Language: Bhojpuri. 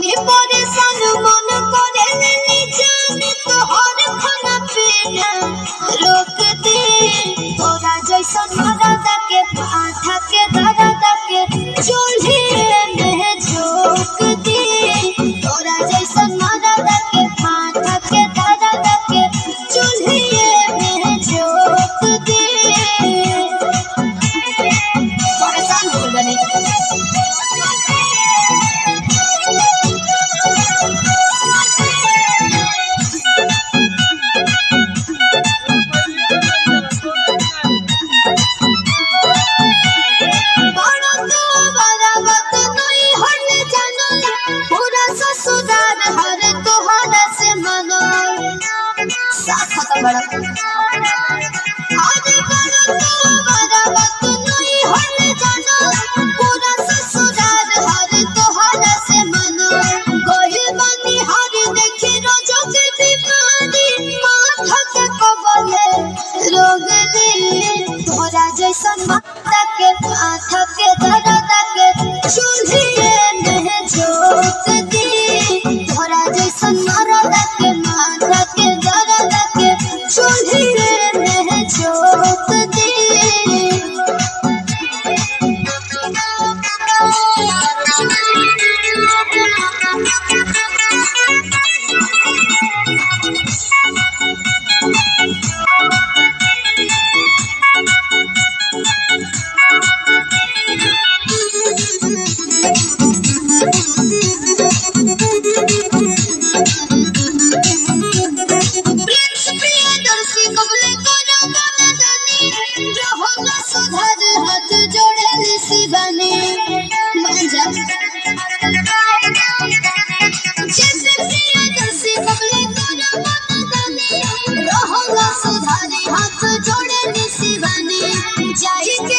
परेशान मन करे जान तोहर खाना पीना रोक दे तोरा जैसन मरदा के पाठा के दरदा के चूल्हे में झोंक दे तोरा जैसन मरदा के पाठा के दरदा के चूल्हे में झोंक दे परेशान हो गए बड़ा आज बड़ा तो बड़ा वक्त नहीं हल जाना पूरा ससुराल हर तोहरा से मना गोहिल बनी हर देखी रोजो के बीमारी माथा के कबले रोग दे तोरा जैसन माथा के माथा के दर्द के चूल्हे में झोंक दे तोरा जैसन मरदा के माथा के दर्द के चूल्हे में झोंक दे सुधार हाथ जोड़े शिवानी मंजा जैसे प्रियदर्शी कबले कोना मनदानी रहला सुधारी हाथ जोड़े शिवानी जाई के